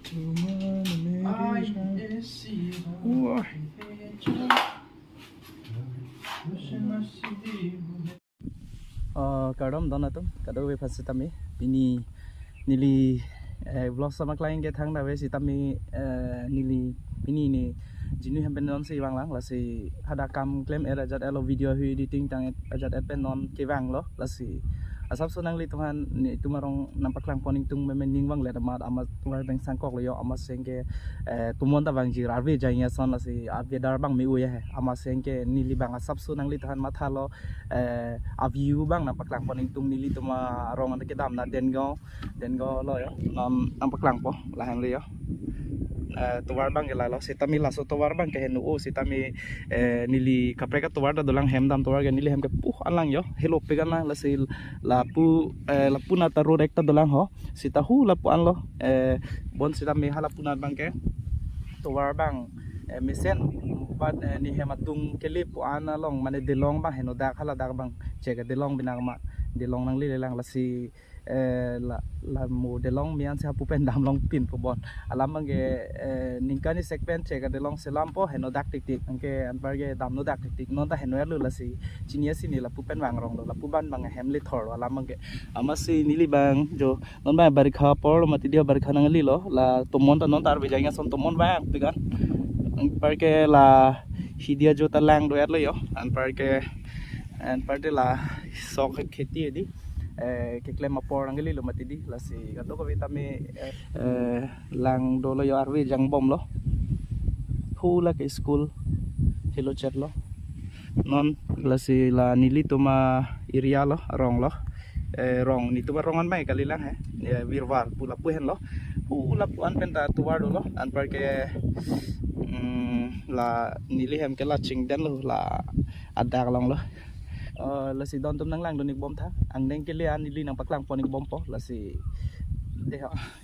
Wah. Kadom dona tum kado we phase tami ini nili vlog sama klien ke thang da we si tami nili ini ni jinu hem pen non si wang lang la si hada kam claim era jat elo video hu editing tang jat pen non ke wang lo la si asap sunang li tuhan ni tumarong nampak lang poning tung memening wang le damat amat tungai beng sangkok lo yo amat sengke tumon ta bang jir arve jainya son la si arve dar bang mi u ye amat sengke nili bang asap sunang li tuhan matha lo view bang nampak lang poning tung nili tuma rong ante kedam na dengo lo yo nampak lang po lahan li yo tuwar bang gela lo sitami laso tuwar bang ke henu o sitami nili kapreka tuwar da dolang hem dam tuwar ga nili hem ke alang yo hello pegan lang lasil lapu na taru rekta dolang ho sitahu lapu an lo bon sitami halapuna bang ke tuwar bang mesen but ni hematung kelip pu ana long mane delong bang heno dak hala dak bang chega delong binang ma delong nang li lang lasi la mo delong mian sa pupen dam long pin po bon alam mange ningkani sekpen chega delong selam po heno dak tik tik angke anparge dam no dak tik tik non ta heno lu la si chinia sini la pupen wang rong la puban bang hemli thor alam mange amasi nili bang jo non ba barikha por mati dia barikha nang li lo la tomon ta non tar bijanya son tomon ba pigan anparge la hidia jo ta lang do at lo yo anparge la sok kheti di ke klem apor angeli lo matidi lasi kado ko vitami lang dolo yo arwi jang bom lo hula ke school hello chat lo non lasi la nili tuma iria lo rong lo rong ni tuma rongan mai kali lang he virwar pula puhen lo pula puan penta tuwar lo an par ke la nili hem ke la ching den lo la adak long lo là si don tum nang lang donik bom tha ang neng ke lian li nang paklang ponik bom po là si de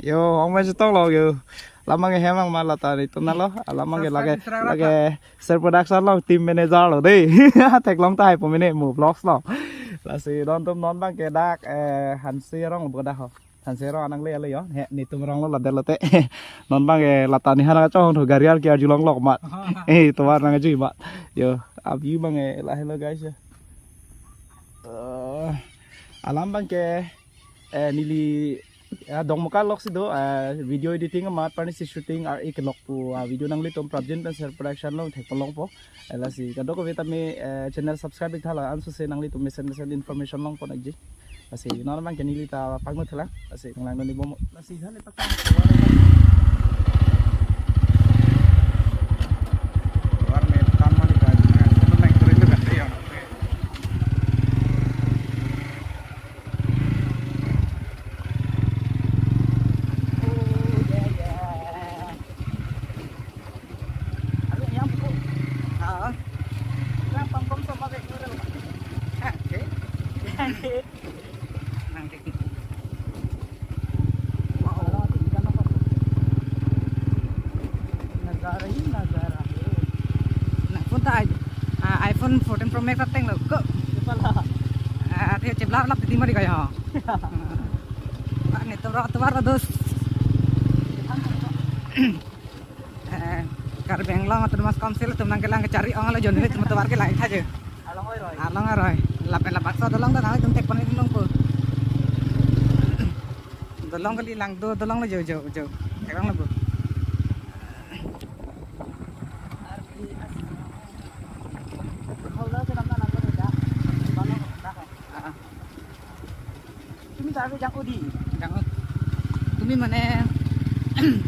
yo ông mai tong lo yo lamang he mang mal ta ni tum na lo lamang ke lage ser production lo team manager lo de tek long tai po mene mu vlogs lo là si don tum non bang ke dak han si rong bo da ho han si rong nang le yo he ni tum rong lo la de lo te non bang ke lata ni hana chong tho garial ke ju long lok mat to war nang ju mat yo abi bang la hello guys alam bang ke nili dong muka lok sido video editing amat pani si shooting ar ik lok pu video nang litom project dan ser production long thek long po la si kado ko vitami channel subscribe thala ansu se nang litom mesen information long po nagji la si no bang ke nili ta pagmo thela la si nang ni bom la si hale pakam iPhone 14 Pro Max teng lo ko dia cebla lap di mari kaya ni tuwar dos kar benglang atau mas komsil tum nang kelang cari ong la jon ni tum tuwar ke lai tha je along roi lap bakso dolong ta tum tek panin long po dolong kali lang do dolong la jo kerang la po tapi jang udi jang tumi mane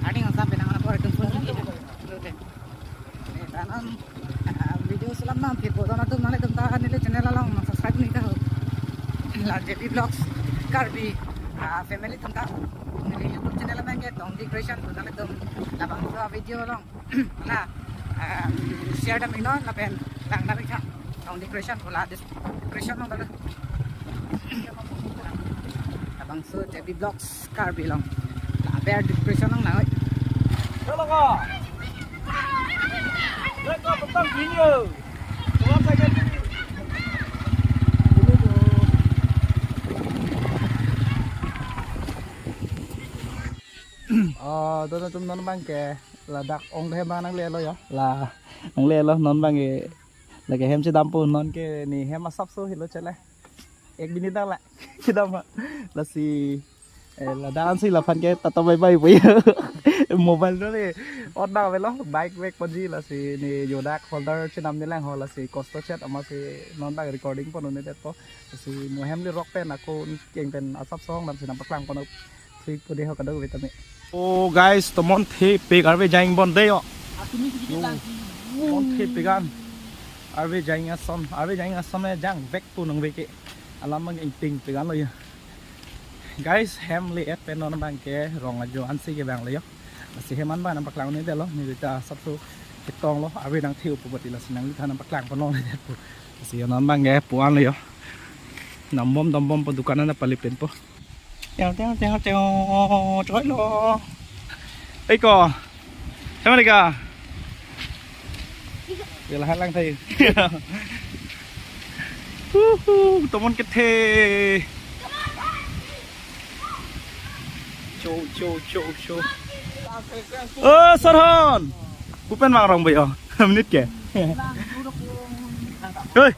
adi ngasa penang apa itu pun ini tanam video selama video tanam tu mane tumta nile channel lang subscribe ni tahu la JP Vlogs Karbi family tumta nile YouTube channel lang ke dong di creation tu nale tum labang video lang na share dam ino la pen lang na ka dong di creation wala description lang dala so JP Vlogs Karbi lang bear depression lang na oi hello ko rekod tentang video tuwa sa gani đó chúng nó mang kè là đặt ông thêm ba năng lên rồi đó là năng lên rồi non bằng cái là cái hem sẽ đâm po non cái này hem mà sắp số thì nó chạy lại ek bini đang lại cái đâm là gì là đang gì là phần cái tao bay bay với mobile đó thì on đào với nó bike về con gì là gì này vô đạc holder trên nằm như lang hoặc là gì costo chat ama gì non bằng recording con nó đẹp có gì mua hem đi rock pen là cô kiêng pen sắp song làm gì nằm bắt lang con nó thì cô đi học cái đâu vậy tao oh guys tụi mon thi pig ở về giang bon đây ạ mon thi pig ăn ở về giang son này giang vec tu nông về cái alam mang ting pig ăn rồi guys hem li et pen non bang ke rong ajo an si ke bang le yo si hem an ba nam paklang ni de lo ni ta sap su ke tong lo a ve nang thiu pu bati la sinang li thanam paklang pa non le de pu si non bang ke pu an le yo nam bom pa dukanan na palipin po teo choi lo ấy co thế mà đi cả giờ là hai lang thầy tụi mon cái thề show Sarhan bukan mang rong bay menit ke ơi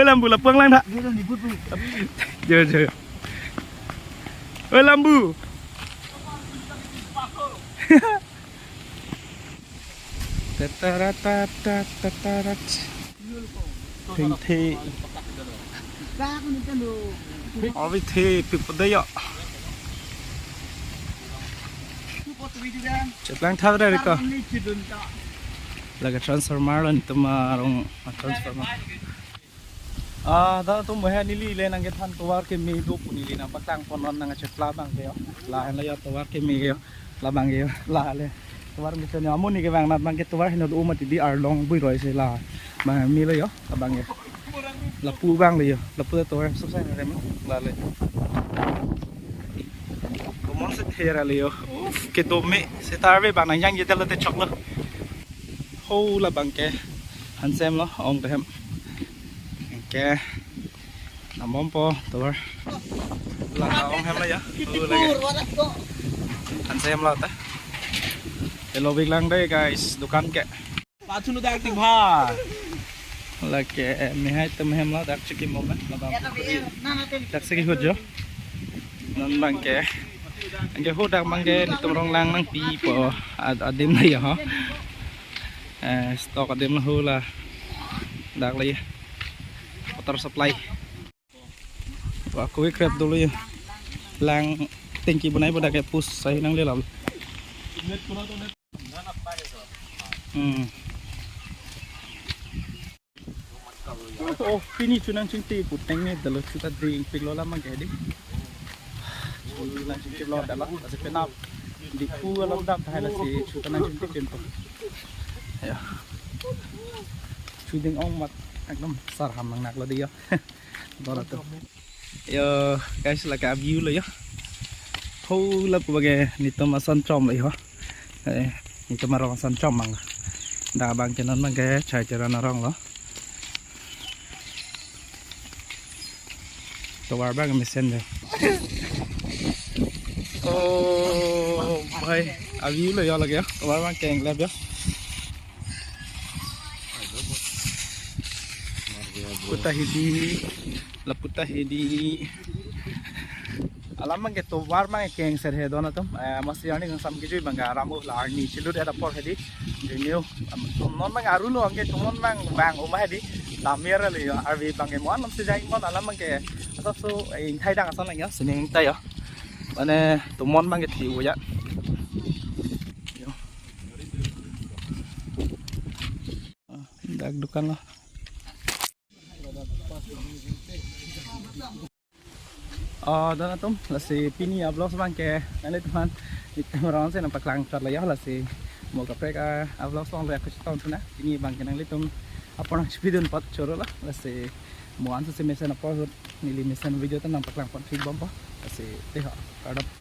lambu là phương lang thạ giờ ơi lambu thình thề ở với thề bị bật đây ạ chụp lang thao đây cơ là cái transformer lên tụi mà rong transformer đó tụi mình nili lên ang cái than tuar cái mi đúc nili na patang ponon nang chụp la bang keo la anh lấy tuar cái mi keo la bang keo la lên tuar mi chân amun ni cái bang nát bang cái tuar hình nó mà thì đi ar long bui rồi sẽ là mà mi lấy la bang keo la pu bang lấy la pu tuar sắp sai này mà la lên món sẽ thề ra liều cái đồ mẹ sẽ ta với bạn này nhanh như thế là chọc luôn hô là bằng cái hắn xem nó ông thấy em cái nằm bom po tôi là ông em lấy á hắn xem là ta hello Big Lang đây guys dukan kẹ bạn chúng nó đang tìm ha là cái mày hai tâm em nó đặt chiếc mồm ấy là đặt cái hột chứ nó bằng cái hốt đang mang cái tôm rong lang mang pi po đêm này hả stock đêm hô là đặc lấy water supply và cô krep dulu ya lang tinggi bunai pada kayak push saya nang lelal oh ini cunang cinti puteng ni dalam kita drink piglola mang kayak di cunang cinti lo dalam masih kenal di ku alam dam thai la si cunang cinti cinta ya cunang ong mat ekdom sarham nang nak lo dia đó là tôi guys là cả viewเลยthu là của cái nít mà sun tròn vậy hả nít mà rong sun tròn bằng đà bằng cho nên bằng cái chạy cho nó rong đó tôi vào bằng cái sen rồi bay viewเลยlà kìa tôi vào bằng kèn lép chứ Putahidi alam mang ke tovar mang keng ser he dona tum masih ani kang sam kijui bangga ramu la ni chilu de rapor hedi renew non mang aru lo ang ke tumon mang bang oma hedi lamir le arvi bangge mon nam sejai mon alam mang ke asap so in thai dang asan lanya sining tai ya mane tumon mang ke thiu ya dak dukan lah đó là tôm là si pini vlog sang ke nanti teman kita orang saya nampak langkar lah ya lah si mau kapek vlog sang lah aku tahun tu na ini bang kenang litum apa nak video empat coro lah si mau answer si mesin apa nili mesin video tu nampak langkar film bomba lah si teh kadap